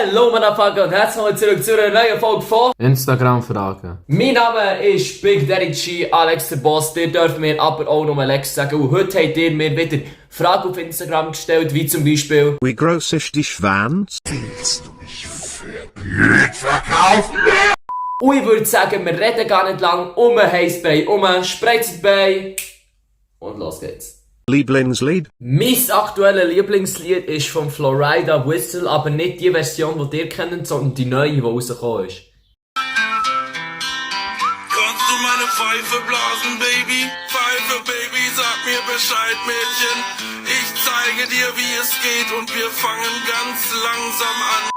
Hallo Motherfucker und herzlich willkommen zurück zu einer neuen Folge von Instagram-Fragen. Mein Name ist Big Daddy G, Alex der Boss. Ihr dürft mir aber auch noch Alex sagen. Und heute habt ihr mir wieder Fragen auf Instagram gestellt, wie zum Beispiel: Wie groß ist die Schwanz? Willst du mich für blöd verkaufen? Und ich würde sagen, wir reden gar nicht lang um ein Heißbein, Spreizbein. Und los geht's. Lieblingslied? Mein aktuelles Lieblingslied ist von Florida Whistle, aber nicht die Version, die ihr kennt, sondern die neue, die rausgekommen ist. Kannst du meine Pfeife blasen, Baby? Pfeife, Baby, sag mir Bescheid, Mädchen. Ich zeige dir, wie es geht und wir fangen ganz langsam an.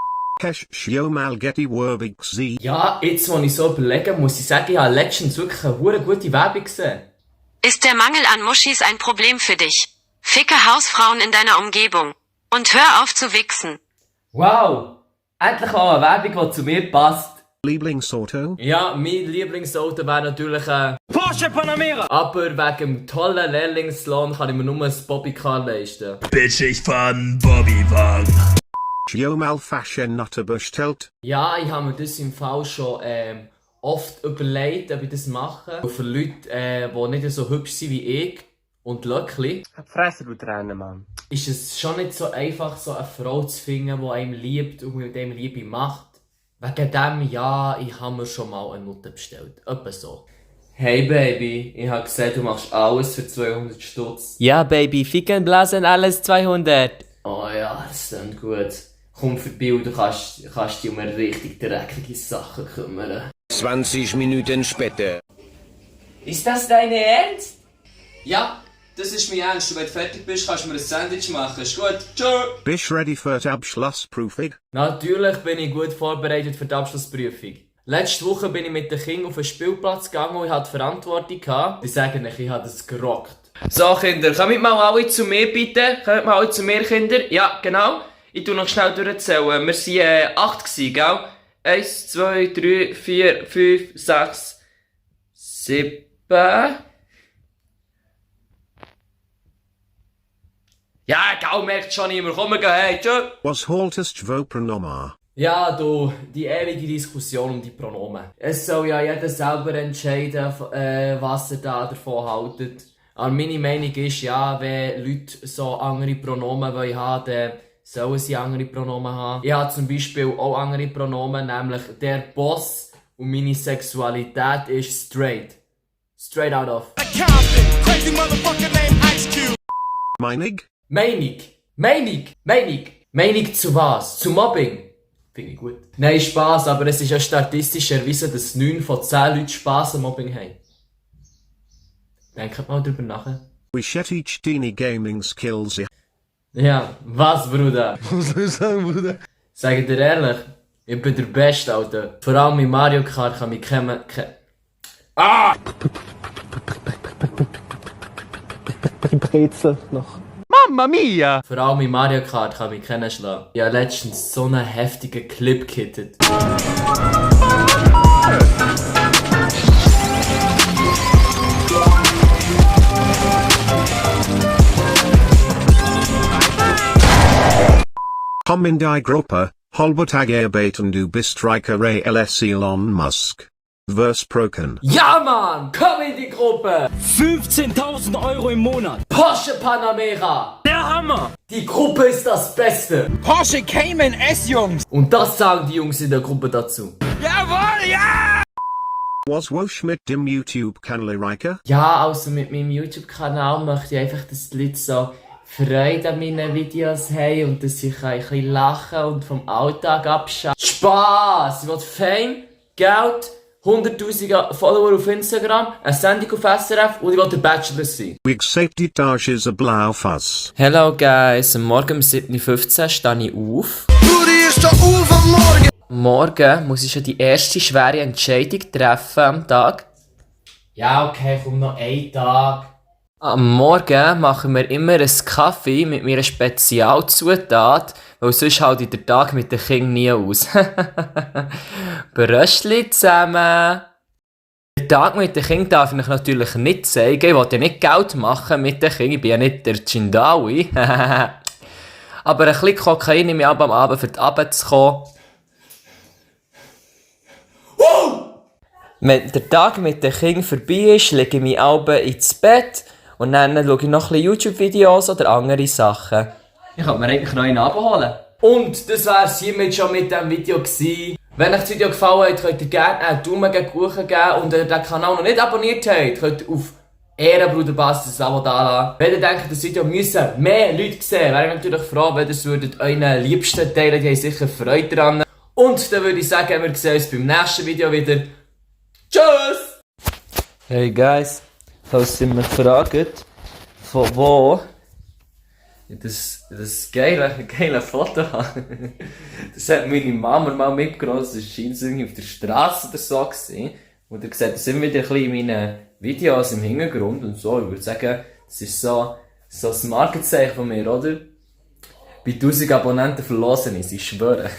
Hast du mal Getty Werbung gesehen? Ja, jetzt, wo ich so überlege, muss ich sagen, ich habe letztens wirklich eine hure gute Werbung gesehen. Ist der Mangel an Muschis ein Problem für dich? Ficke Hausfrauen in deiner Umgebung. Und hör auf zu wichsen. Wow! Endlich mal eine Werbung, die zu mir passt. Lieblingsauto? Ja, mein Lieblingsauto wäre natürlich Porsche Panamera! aber wegen dem tollen Lehrlingslohn kann ich mir nur ein Bobbycar leisten. Bitch, ich fahr n Bobbywagen. Hast du mal Fashionotte bestellt? Ja, ich habe mir das im Fall schon oft überlegt, ob ich das mache. Und für Leute, die nicht so hübsch sind wie ich und Löckli, Fresse du Tränen, Mann. ist es schon nicht so einfach, so eine Frau zu finden, die einem liebt und mit dem Liebe macht. Wegen dem, ja, ich habe mir schon mal eine Nutte bestellt. Etwa so. Hey Baby, ich habe gesehen, du machst alles für 200 Stutz. Ja, Baby, ficken, blasen, alles 200. Oh ja, das klingt gut. Komm vorbei und du kannst dich um eine richtig dreckige Sache kümmern. 20 Minuten später. Ist das deine Ernst? Ja, das ist mein Ernst. Und wenn du fertig bist, kannst du mir ein Sandwich machen. Ist gut. Tschö! Bist du ready für die Abschlussprüfung? Natürlich bin ich gut vorbereitet für die Abschlussprüfung. Letzte Woche bin ich mit den Kindern auf den Spielplatz gegangen und ich hatte die Verantwortung gehabt. Ich sage euch, ich habe das gerockt. So Kinder, kommt mal alle zu mir bitte. Kommt mal alle zu mir, Kinder. Ja, genau. Ich tu noch schnell durchzählen. Wir waren 8 gewesen, gell? 1, 2, 3, 4, 5, 6, 7... Ja, egal, merkt schon immer. Komm, wir gehen heim. Tschö! Was haltest du Pronomen? Ja, du, die ewige Diskussion um die Pronomen. Es soll ja jeder selber entscheiden, was er da davon haltet. Aber meine Meinung ist, ja, wenn Leute so andere Pronomen wollen haben, dann sollen sie andere Pronomen haben. Ich habe zum Beispiel auch andere Pronomen, nämlich der Boss, und meine Sexualität ist straight. Straight out of. Meinig? Meinung zu was? Zu Mobbing? Finde ich gut. Nein, Spass, aber es ist ja statistisch erwiesen, dass 9 von 10 Leuten Spass am Mobbing haben. Denkt mal drüber nach. Wie schätzt du deine Gaming Skills? Ja, was, Bruder? Was soll ich sagen, Bruder? Sag ich dir ehrlich, ich bin der Beste, Alter. Vor allem in Mario Kart kann mich Ah! Brezel noch. Mamma mia! Vor allem in Mario Kart kann mich keiner schlagen. Ich habe letztens so einen heftigen Clip gehittet. Komm in die Gruppe, halber Tag arbeiten du bist reicher als Elon Musk. Versprochen. Ja, Mann! Komm in die Gruppe! 15.000 € im Monat. Porsche Panamera! Der Hammer! Die Gruppe ist das Beste! Porsche Cayman S, Jungs. Und das sagen die Jungs in der Gruppe dazu. Jawohl, ja! Was wosch mit dem YouTube-Kanal reicher? Ja, also mit meinem YouTube-Kanal möchte ich einfach, dass die Leute so Freude an meinen Videos haben und dass ich ein bisschen lachen und vom Alltag abschalten. Spaß! Ich will Fame, Geld, 100'000 Follower auf Instagram, eine Sendung auf SRF und ich will der Bachelor sein. Wie gesagt, die Tasche ist ein Blaufass. Hello guys, morgen um 7.15 Uhr stehe ich auf. Du stehst auf am Morgen. Morgen muss ich schon die erste schwere Entscheidung treffen am Tag. Ja, okay, komm noch einen Tag. Am Morgen machen wir immer einen Kaffee mit meiner Spezialzutat, weil sonst halte ich den Tag mit den Kindern nie aus. Bröstli zusammen! Den Tag mit den Kindern darf ich natürlich nicht zeigen, ich will ja nicht Geld machen mit den Kindern, ich bin ja nicht der Chindawi. Aber ein bisschen Kokain nehme ich ab am Abend, für die Abend zu kommen. Wenn der Tag mit den Kindern vorbei ist, lege ich mich abends ins Bett und dann schaue ich noch ein bisschen YouTube-Videos oder andere Sachen. Ich kann mir eigentlich noch einen abholen. Und das wär's hiermit schon mit diesem Video gewesen. Wenn euch das Video gefallen hat, könnt ihr gerne einen Daumen gegen Kuchen geben und wenn ihr den Kanal noch nicht abonniert habt, könnt ihr auf Ehrenbruder Bass das Abo da lassen. Wenn ihr denkt, das Video müssen mehr Leute sehen, wäre ich natürlich froh, wenn ihr es euren Liebsten teilen, die haben sicher Freude daran. Und dann würde ich sagen, wir sehen uns beim nächsten Video wieder. Tschüss! Hey guys, falls ihr mich fragt, von wo das geile Foto habe. Das hat meine Mama mal mitgenommen, das war irgendwie auf der Straße oder so gewesen. Und ihr seht das immer wieder ein bisschen in meinen Videos im Hintergrund und so. Ich würde sagen, das ist so ein Markenzeichen von mir, oder? Bei 1000 Abonnenten verlosen ist, ich schwöre.